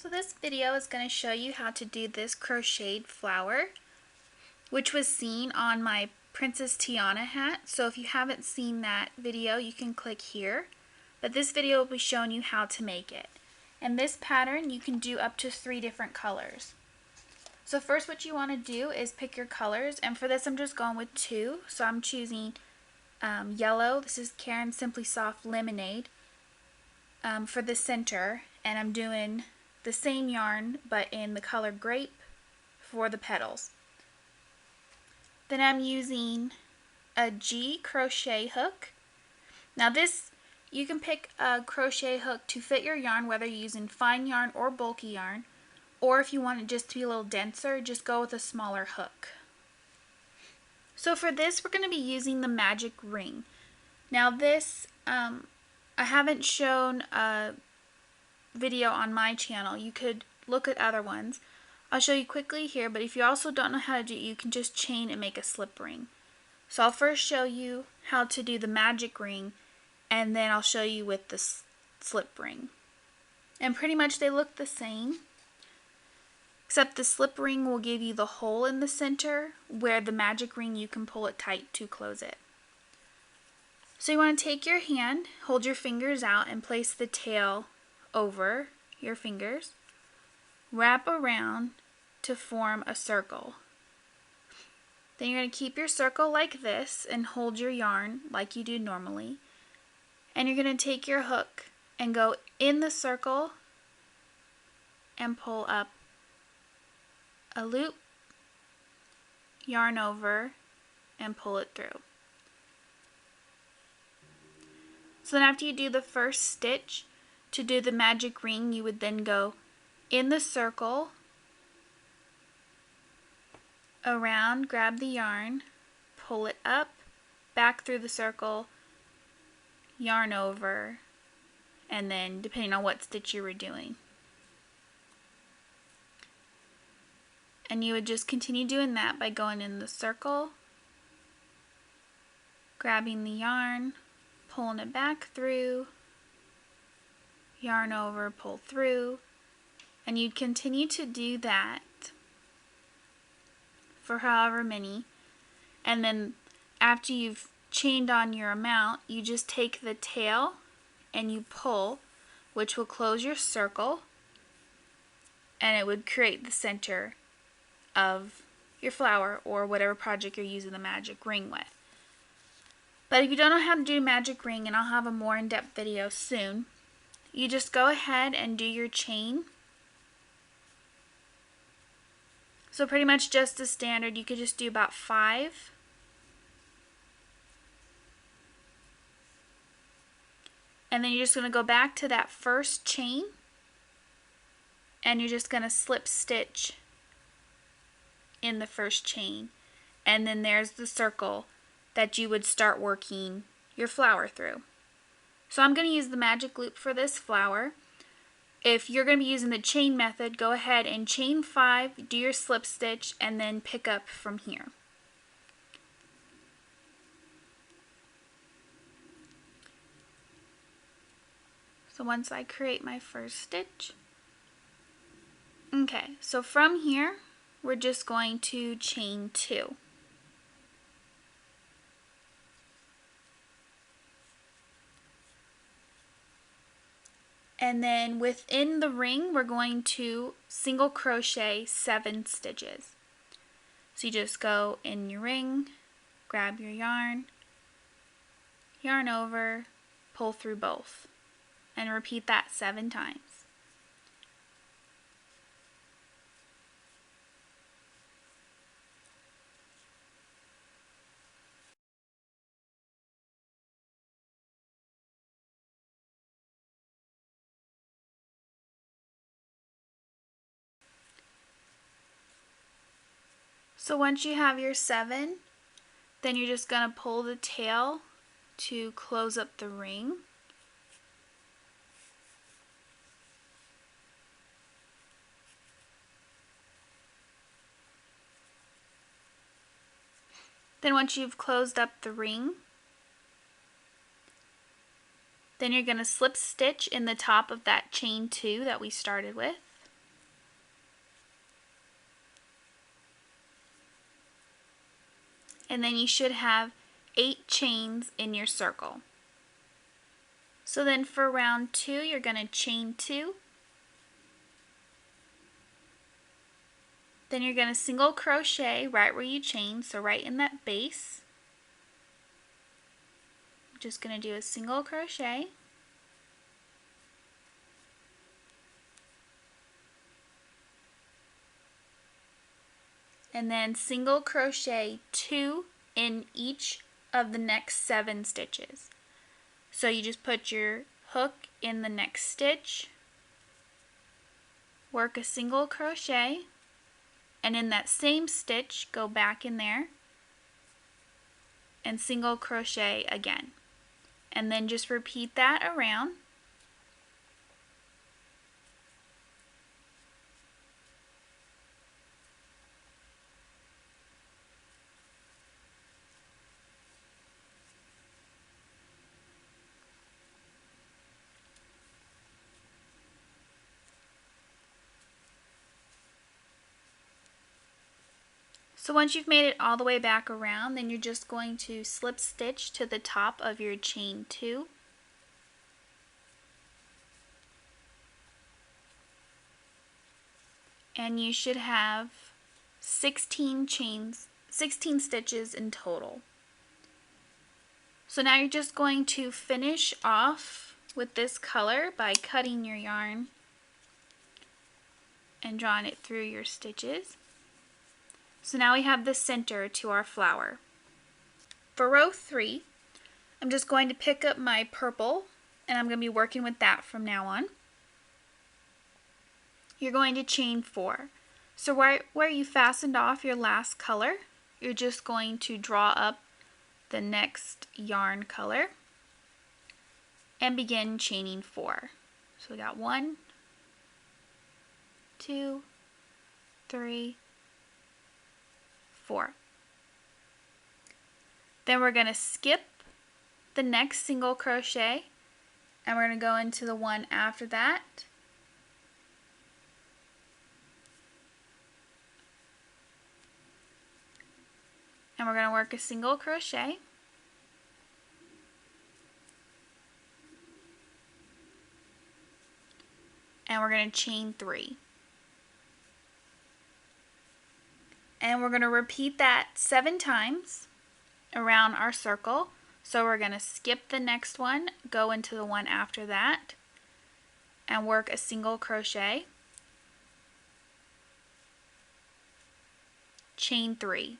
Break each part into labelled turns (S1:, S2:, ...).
S1: So this video is going to show you how to do this crocheted flower, which was seen on my Princess Tiana hat. So if you haven't seen that video, you can click here. But this video will be showing you how to make it. And this pattern you can do up to 3 different colors. So first what you want to do is pick your colors, and for this I'm just going with 2. So I'm choosing yellow. This is Caron Simply Soft Lemonade for the center, and I'm doing the same yarn but in the color Grape for the petals. Then I'm using a G crochet hook. Now this, you can pick a crochet hook to fit your yarn, whether you're using fine yarn or bulky yarn, or if you want it just to be a little denser, just go with a smaller hook. So for this we're going to be using the magic ring. Now this, I haven't shown a video on my channel. You could look at other ones. I'll show you quickly here, but if you also don't know how to do it, you can just chain and make a slip ring. So I'll first show you how to do the magic ring, and then I'll show you with the slip ring. And pretty much they look the same, except the slip ring will give you the hole in the center, where the magic ring you can pull it tight to close it. So you want to take your hand, hold your fingers out, and place the tail over your fingers. Wrap around to form a circle. Then you're going to keep your circle like this and hold your yarn like you do normally. And you're going to take your hook and go in the circle and pull up a loop, yarn over, and pull it through. So then after you do the first stitch, to do the magic ring, you would then go in the circle, around, grab the yarn, pull it up, back through the circle, yarn over, and then depending on what stitch you were doing. And you would just continue doing that by going in the circle, grabbing the yarn, pulling it back through, yarn over, pull through, and you'd continue to do that for however many. And then after you've chained on your amount, you just take the tail and you pull, which will close your circle, and it would create the center of your flower or whatever project you're using the magic ring with. But if you don't know how to do magic ring, and I'll have a more in-depth video soon, you just go ahead and do your chain. So pretty much just as standard, you could just do about 5. And then you're just going to go back to that first chain, and you're just going to slip stitch in the first chain. And then there's the circle that you would start working your flower through. So I'm going to use the magic loop for this flower. If you're going to be using the chain method, go ahead and chain 5, do your slip stitch, and then pick up from here. So once I create my first stitch, okay, so from here we're just going to chain 2. And then within the ring, we're going to single crochet 7 stitches. So you just go in your ring, grab your yarn, yarn over, pull through both, and repeat that 7 times. So once you have your 7, then you're just going to pull the tail to close up the ring. Then once you've closed up the ring, then you're going to slip stitch in the top of that chain 2 that we started with. and then you should have 8 chains in your circle. So then for round 2, you're going to chain 2. Then you're going to single crochet right where you chained, so right in that base. I'm just going to do a single crochet. And then single crochet 2 in each of the next 7 stitches. So you just put your hook in the next stitch, work a single crochet, and in that same stitch go back in there and single crochet again. And then just repeat that around. So once you've made it all the way back around, then you're just going to slip stitch to the top of your chain 2. And you should have 16 stitches in total. So now you're just going to finish off with this color by cutting your yarn and drawing it through your stitches. So now we have the center to our flower. For row 3, I'm just going to pick up my purple, and I'm going to be working with that from now on. You're going to chain 4. So where you fastened off your last color, you're just going to draw up the next yarn color and begin chaining 4. So we got 1, 2, 3, 4. Then we're going to skip the next single crochet and we're going to go into the one after that. And we're going to work a single crochet. And we're going to chain 3. And we're going to repeat that 7 times around our circle. So we're going to skip the next one, go into the one after that, and work a single crochet, chain 3.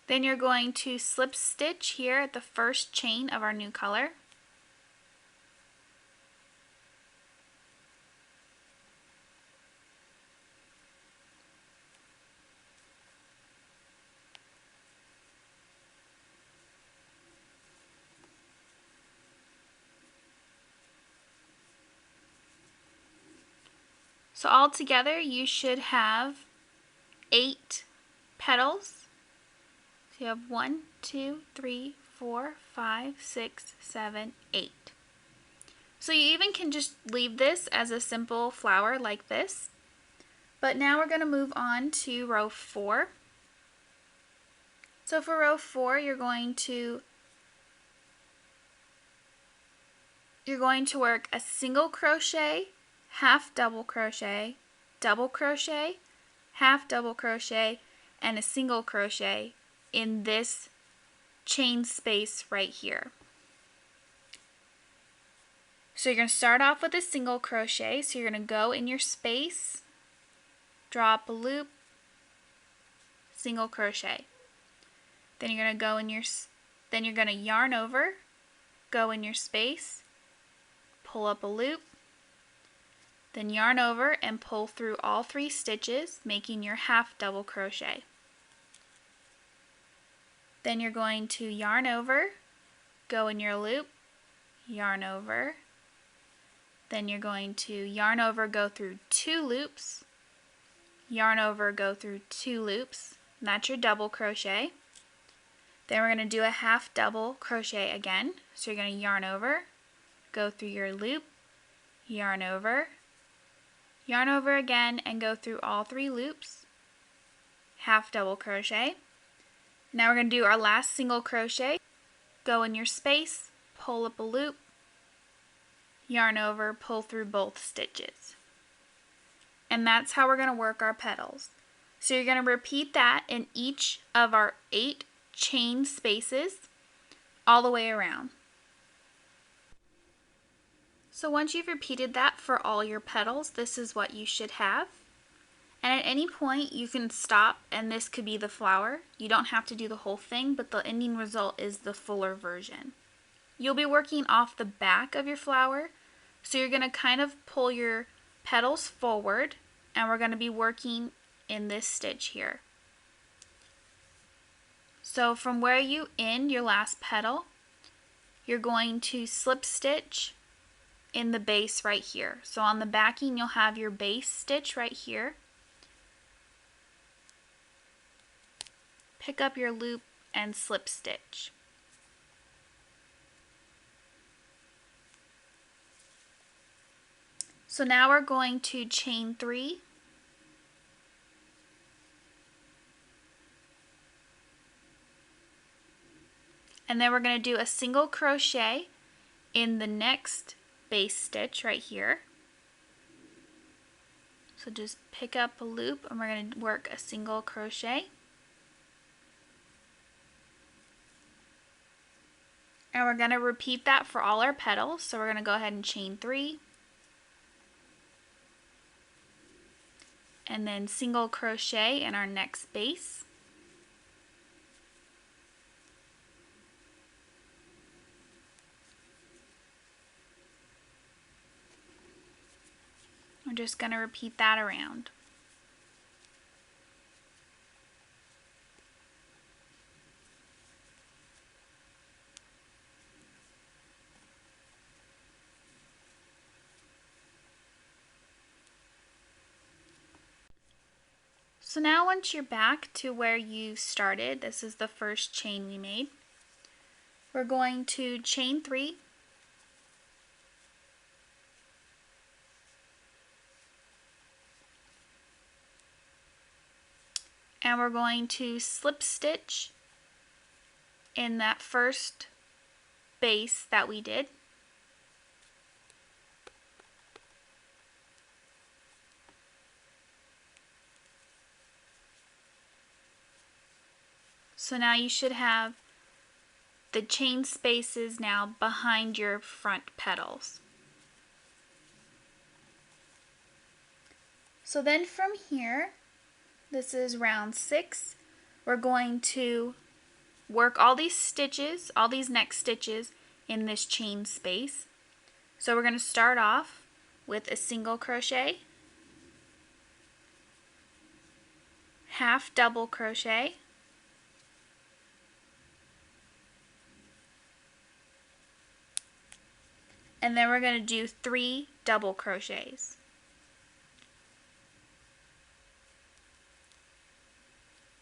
S1: Then you're going to slip stitch here at the first chain of our new color. So all together you should have 8 petals. So you have 1, 2, 3, 4, 5, 6, 7, 8. So you even can just leave this as a simple flower like this. But now we're going to move on to row 4. So for row 4 you're going to work a single crochet, half double crochet, half double crochet, and a single crochet in this chain space right here. So you're going to start off with a single crochet, so you're going to go in your space, draw up a loop, single crochet. Then you're going to go in your, then you're going to yarn over, go in your space, pull up a loop, then yarn over and pull through all 3 stitches, making your half double crochet. Then you're going to yarn over, go in your loop, yarn over, then you're going to yarn over, go through 2 loops, yarn over, go through 2 loops, and that's your double crochet. Then we're going to do a half double crochet again, so you're going to yarn over, go through your loop, yarn over again, and go through all 3 loops, half double crochet. Now we're going to do our last single crochet. Go in your space, pull up a loop, yarn over, pull through both stitches. And that's how we're going to work our petals. So you're going to repeat that in each of our 8 chain spaces all the way around. So once you've repeated that for all your petals, this is what you should have. And at any point you can stop and this could be the flower. You don't have to do the whole thing, but the ending result is the fuller version. You'll be working off the back of your flower, so you're going to kind of pull your petals forward, and we're going to be working in this stitch here. So from where you end your last petal, you're going to slip stitch in the base right here. So on the backing you'll have your base stitch right here. Pick up your loop and slip stitch. So now we're going to chain 3. And then we're going to do a single crochet in the next base stitch right here. So just pick up a loop and we're going to work a single crochet. And we're going to repeat that for all our petals. So we're going to go ahead and chain 3. And then single crochet in our next base. We're just going to repeat that around. So now once you're back to where you started, this is the first chain we made, we're going to chain 3. And we're going to slip stitch in that first base that we did. So now you should have the chain spaces now behind your front petals. So then from here, this is round 6, we're going to work all these stitches, all these next stitches in this chain space. So we're going to start off with a single crochet, half double crochet, and then we're going to do 3 double crochets.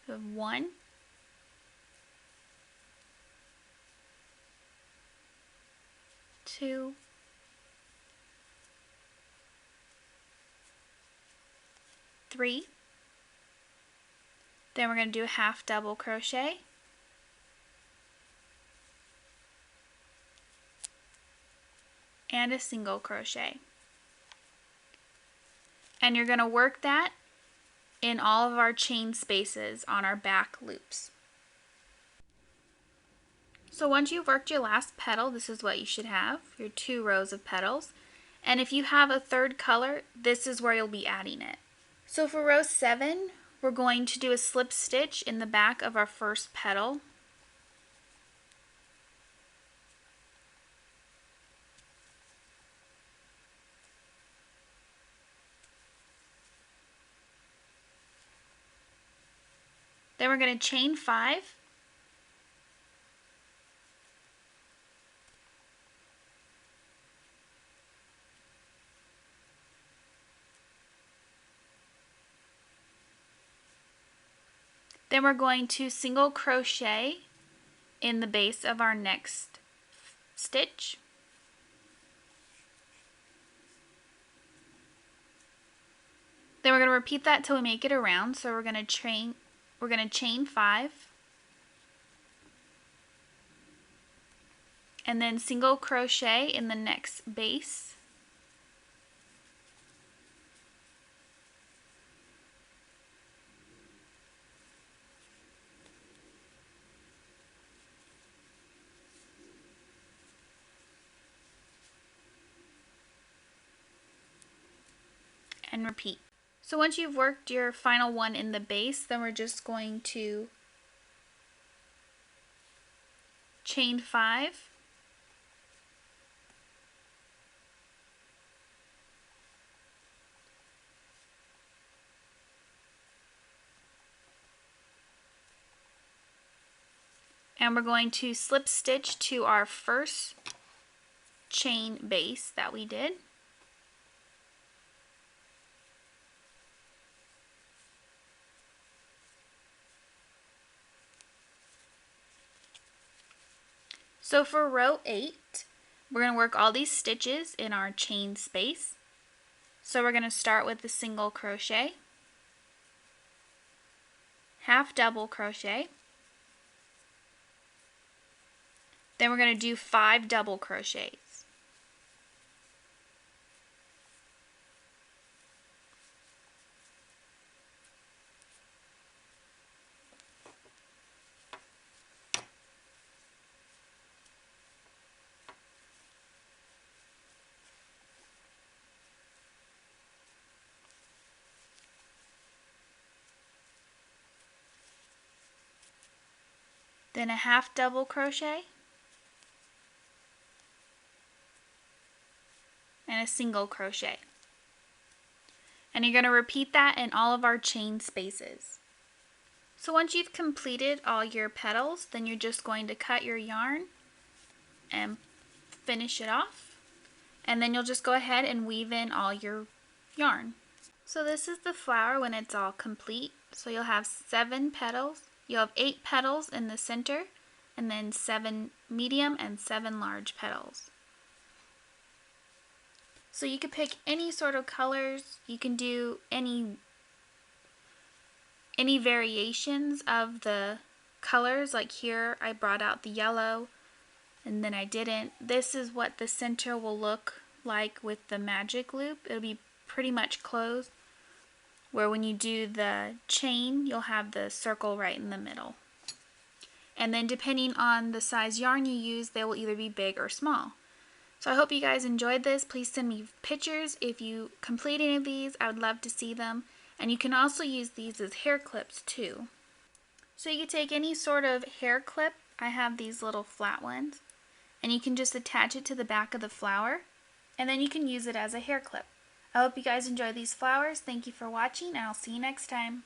S1: So 1, 2, 3. Then we're going to do a half double crochet. And a single crochet. And you're going to work that in all of our chain spaces on our back loops. So once you've worked your last petal, this is what you should have, your 2 rows of petals. And if you have a third color, this is where you'll be adding it. So for row 7, we're going to do a slip stitch in the back of our first petal. Then we're going to chain 5. Then we're going to single crochet in the base of our next stitch. Then we're going to repeat that till we make it around. So we're going to chain we're going to chain 5 and then single crochet in the next base. And repeat. So once you've worked your final one in the base, then we're just going to chain 5 and we're going to slip stitch to our first chain base that we did. So for row 8, we're going to work all these stitches in our chain space. So we're going to start with the single crochet, half double crochet, then we're going to do 5 double crochets. Then a half double crochet and a single crochet. And you're going to repeat that in all of our chain spaces. So once you've completed all your petals, then you're just going to cut your yarn and finish it off. And then you'll just go ahead and weave in all your yarn. So this is the flower when it's all complete. So you'll have 7 petals. You'll have 8 petals in the center, and then 7 medium and 7 large petals. So you could pick any sort of colors. You can do any variations of the colors. Like here I brought out the yellow and then I didn't. This is what the center will look like with the magic loop. It'll be pretty much closed, where when you do the chain, you'll have the circle right in the middle. And then depending on the size yarn you use, they will either be big or small. So I hope you guys enjoyed this. Please send me pictures if you complete any of these. I would love to see them. And you can also use these as hair clips too. So you can take any sort of hair clip. I have these little flat ones. And you can just attach it to the back of the flower. And then you can use it as a hair clip. I hope you guys enjoy these flowers. Thank you for watching, and I'll see you next time.